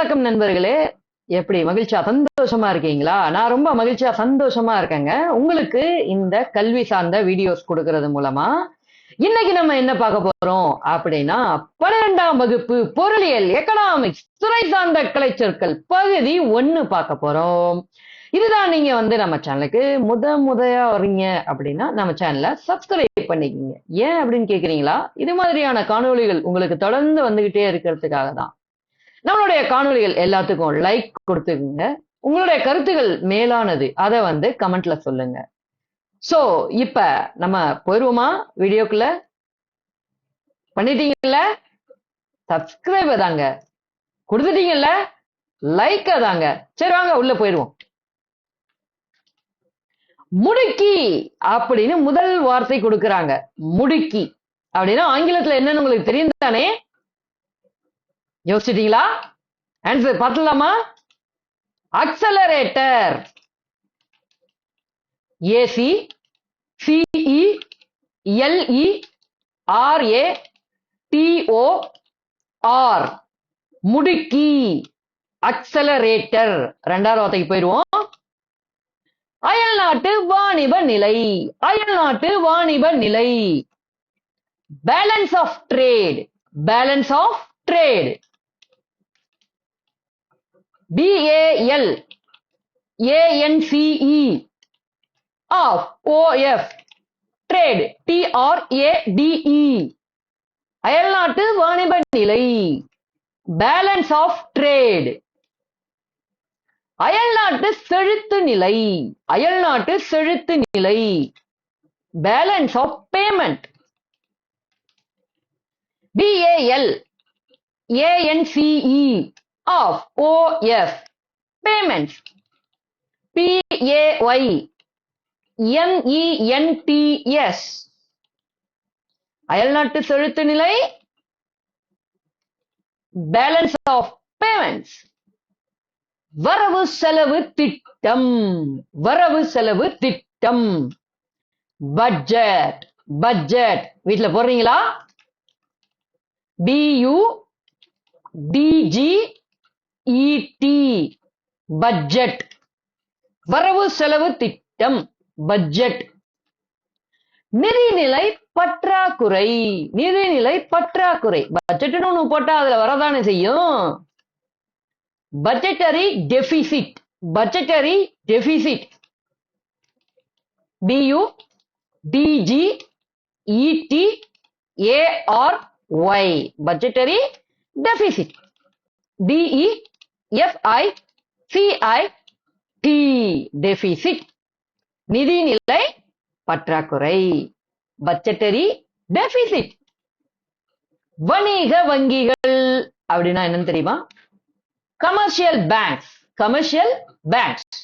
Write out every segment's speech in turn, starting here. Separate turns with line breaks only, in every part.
வணக்கம் நண்பர்களே. எப்படி மகிழ்ச்சியா சந்தோஷமா இருக்கீங்களா? நான் ரொம்ப மகிழ்ச்சியா சந்தோஷமா இருக்கேங்க. உங்களுக்கு இந்த கல்வி சார்ந்த வீடியோஸ் கொடுக்கறது மூலமா இன்னைக்கு நம்ம என்ன பார்க்க போறோம் அப்படின்னா 12ஆம் வகுப்பு பொருளியல் எக்கனாமிக்ஸ் துறை சார்ந்த கலைச்சொற்கள் பகுதி 1 பார்க்க போறோம். இதுதான் நீங்க நம்ம சேனலுக்கு முதையா வரீங்க அப்படின்னா நம்ம சேனலை சப்ஸ்கிரைப் பண்ணிக்கோங்க. ஏன் அப்படின்னு கேக்குறீங்களா? இது மாதிரியான காணொளிகள் உங்களுக்கு தொடர்ந்து வந்துகிட்டே இருக்கிறதுக்காக தான். நம்மளுடைய காணொளிகள் எல்லாத்துக்கும் லைக் கொடுத்துக்குங்க. உங்களுடைய கருத்துகள் மேலானது, அதை கமெண்ட்ல சொல்லுங்க. சோ இப்ப நம்ம போயிருவோமா வீடியோக்குள்ள? பண்ணிட்டீங்கல்ல? சப்ஸ்கிரைப் தாங்க கொடுத்துட்டீங்கல்ல? லைக் தாங்க. சரி வாங்க உள்ள போயிருவோம். முடுக்கி அப்படின்னு முதல் வார்த்தை கொடுக்கறாங்க. முடுக்கி அப்படின்னா ஆங்கிலத்துல என்னன்னு உங்களுக்கு தெரியும் தானே? யோசிச்சிட்டீங்களா? ஆன்சர் பார்த்துலாமா? Accelerator. A C C E L E R A T O R முடுக்கி அக்சலரேட்டர். இரண்டாவது வார்த்தைக்கு போயிருவோம். அயல்நாட்டு வாணிப நிலை. அயல்நாட்டு வாணிப நிலை. Balance of trade. Balance of trade. BAL ANCE of OF trade TRADE அயல்நாட்டு வாணிப நிலை. Balance of trade. அயல்நாட்டு செழித்து நிலை. அயல்நாட்டு செழித்து நிலை. Balance of payment. BAL ANCE of OF payments. PAY MENTS அயல்நாட்டு செழித்து நிலை. Balance of payments. வரவு செலவு திட்டம். வரவு செலவு திட்டம். பட்ஜெட். பட்ஜெட் வீட்ல போடுறீங்களா? BUDGET budget. வரவு செலவு திட்டம். பட்ஜெட். நிதிநிலை பற்றாக்குறை. நிதிநிலை பற்றாக்குறை. பட்ஜெட்னு ஒண்ணு போட்டா அதுல வரதானே செய்யும். Budgetary deficit. Budgetary deficit. BUDGETARY budgetary deficit. DEFICIT deficit. நிதிநிலை பற்றாக்குறை. Budgetary deficit. வணிக வங்கிகள் அப்படின்னா என்னன்னு தெரியுமா? Commercial banks. Commercial banks.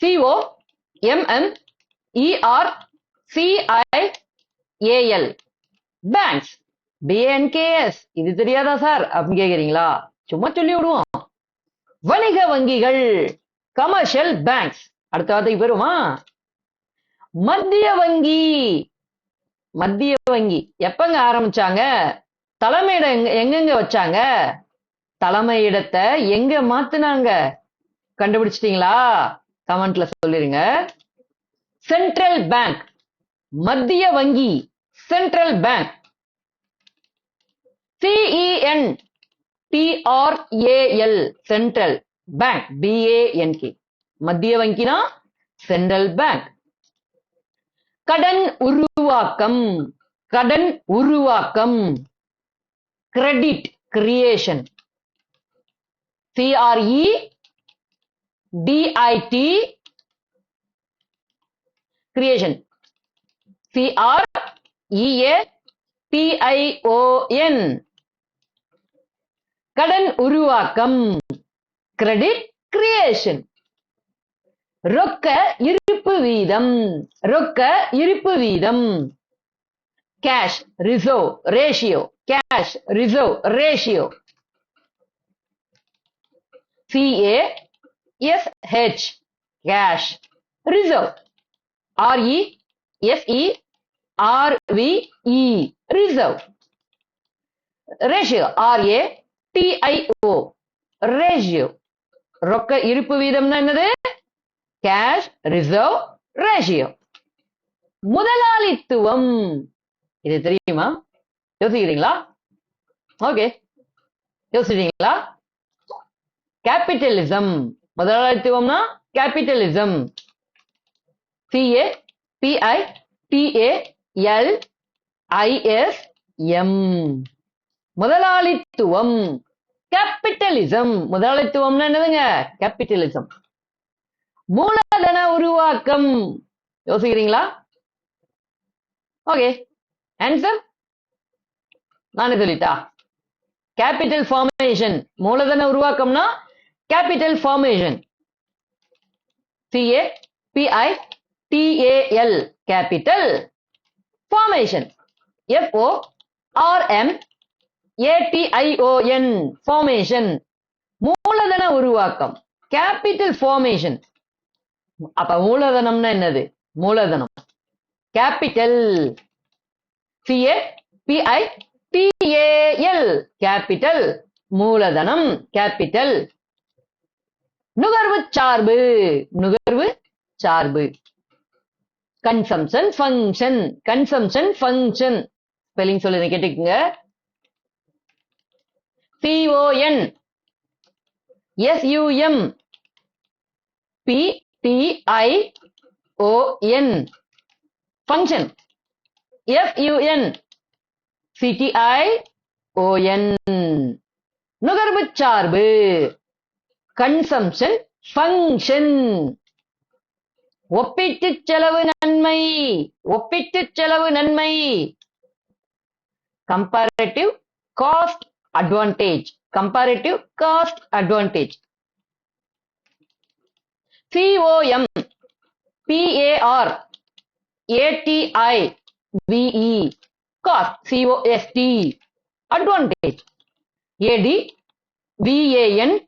COMMERCIAL banks. BANKS இது தெரியாதா சார் அப்படின்னு கேக்குறீங்களா? சும்மா சொல்லி விடுவோம். வணிக வங்கிகள். Commercial banks. அடுத்த வார்த்தைக்கு போயிருமா? மத்திய வங்கி. மத்திய வங்கி எப்பங்க ஆரம்பிச்சாங்க? தலைமையிடம் எங்கெங்க வச்சாங்க? தலைமையிடத்தை எங்க மாத்துனாங்க? கண்டுபிடிச்சிட்டீங்களா? கமெண்ட்ல சொல்லிருங்க. Central bank. மத்திய வங்கி. Central bank. CENTRAL central bank. BANK மத்திய வங்கினா சென்ட்ரல் பேங்க். கடன் உருவாக்கம். கடன் உருவாக்கம். Credit creation. CREDIT creation. CREATION கடன் உருவாக்கம். Credit creation. ரொக்க இருப்பு வீதம். ரொக்க இருப்பு வீதம். Cash reserve ratio. Cash reserve ratio. CASH cash reserve. RESERVE reserve. Ratio. RATIO TIO ratio. ரொக்க இருப்பு வீதம்னா என்னது? Cash reserve ratio. முதலாளித்துவம் இது தெரியுமா? யோசிக்கிறீங்களா? ஓகே, யோசிக்கிறீங்களா? கேபிட்டலிசம். முதலாளித்துவம்னா கேபிட்டலிசம். CAPITALISM. முதலாளித்துவம் கேபிட்டலிசம். முதலாளித்துவம்னா என்னதுங்க? கேபிட்டலிசம். மூலதன உருவாக்கம். யோசிக்கிறீங்களா? ஓகே, ஆன்சர் நானே சொல்லிட்டா. Capital formation. மூலதன உருவாக்கம்னா capital formation. CAPITAL capital formation. FORMATION formation. மூலதன உருவாக்கம் கேபிட்டல் ஃபார்மேஷன். அப்ப மூலதனம்னா என்னது? மூலதனம் கேபிட்டல். CAPITAL கேபிட்டல் மூலதனம் கேபிட்டல். நுகர்வு சார்பு. நுகர்வு சார்பு. Consumption function. Consumption function. Spelling சொல்லுங்க, கேட்டுக்குங்க. CON SUM PTION function. FUN CTION நுகர்வு சார்பு. Consumption function. ஒப்பீட்டு செலவு நன்மை. ஒப்பீட்டு செலவு நன்மை. Comparative cost advantage. Comparative cost advantage. COM PARATIVE cost. COST advantage. ADVAN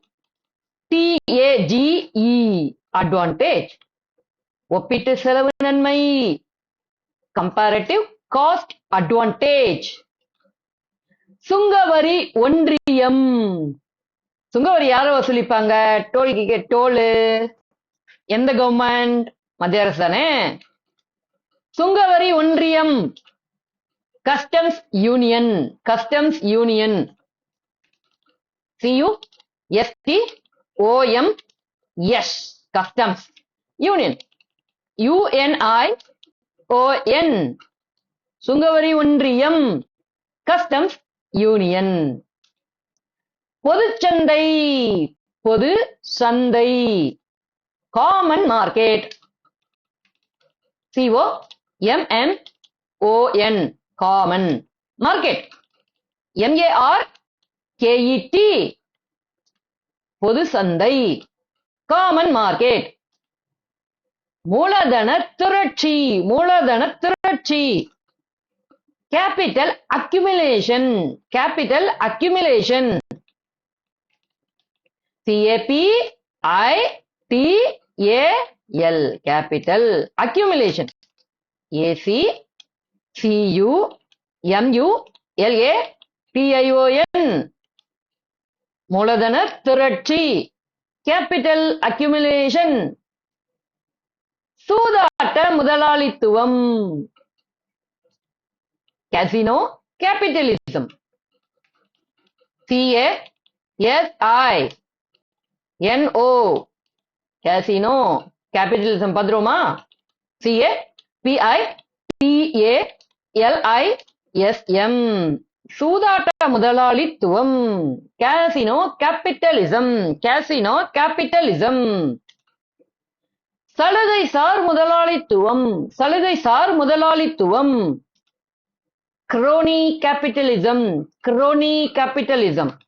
TAGE advantage. ஒப்பீட்டு செலவு நன்மை. Comparative cost advantage. சுங்கவரி ஒன்றியம். சுங்கவரி யார வசூலிப்பாங்க? டோல் எந்த கவர்மெண்ட்? மத்திய அரசு தானே. சுங்கவரி ஒன்றியம். Customs union. Customs union. CUSTOMS customs union. UNION சுங்கவரி ஒன்றியம். Customs union. பொதுச்சந்தை. பொது சந்தை. Common market. COMMON common market. MARKET பொது சந்தை. Common market. மூலதன திரட்சி. மூலதன திரட்சி. Capital accumulation. Capital accumulation. CAPITAL capital accumulation. ACCUMULATION மூலதன திரட்சி. Capital accumulation. சூதாட்ட முதலாளித்துவம். Casino capitalism. CASINO casino capitalism. பத்ரோமா? CAPITALISM சூதாட்ட முதலாளித்துவம். Casino capitalism. Casino capitalism. சலுகை சார் முதலாளித்துவம். சலுகை சார் முதலாளித்துவம். crony capitalism. crony capitalism.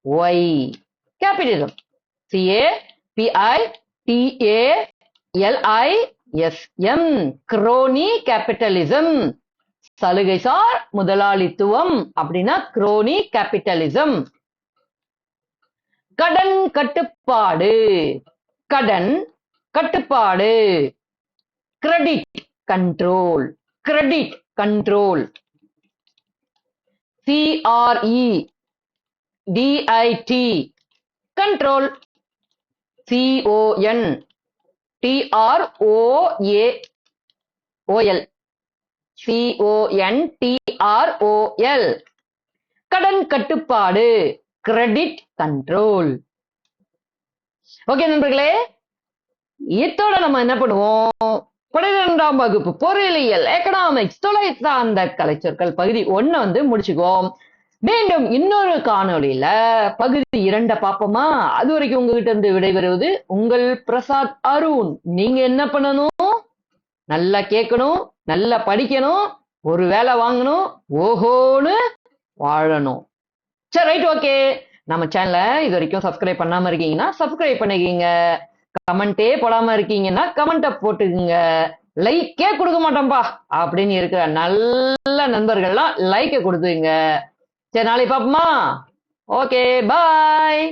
CRONY capitalism. CAPITALISM crony capitalism சலுகை சார் முதலாளித்துவம் அப்படின்னா crony capitalism. கடன் கட்டுப்பாடு. கடன் கட்டுப்பாடு. Credit control. Credit control. CREDIT control. CONTROL கடன் கட்டுப்பாடு கிரெடிட் கண்ட்ரோல். ஓகே நண்பர்களே, இத்தோட நம்ம என்ன பண்ணுவோம், 12ஆம் வகுப்பு பொருளியல் எக்கனாமிக்ஸ் தொலை சார்ந்த கலைச்சொற்கள் பகுதி 1 வந்து முடிச்சுக்குவோம். மீண்டும் இன்னொரு காணொளியில பகுதி 2 பார்ப்போமா? அது வரைக்கும் உங்ககிட்ட இருந்து விடைபெறுவது உங்கள் பிரசாத் அருண். நீங்க என்ன பண்ணணும், நல்லா கேட்கணும், நல்லா படிக்கணும், ஒரு வேலை வாங்கணும், ஓஹோன்னு வாழணும். சரி, ரைட், ஓகே. நம்ம சேனலை இது வரைக்கும் சப்ஸ்கிரைப் பண்ணாம இருக்கீங்கன்னா சப்ஸ்கிரைப் பண்ணிக்கீங்க. கமெண்டே போடாம இருக்கீங்கன்னா கமெண்ட்டை போட்டுக்குங்க. லைக்கே கொடுக்க மாட்டோம்பா அப்படின்னு இருக்கிற நல்ல நண்பர்கள்லாம் லைக்கை கொடுத்துங்க. சரி, நாளைக்கு பார்ப்போமா? ஓகே, பாய்.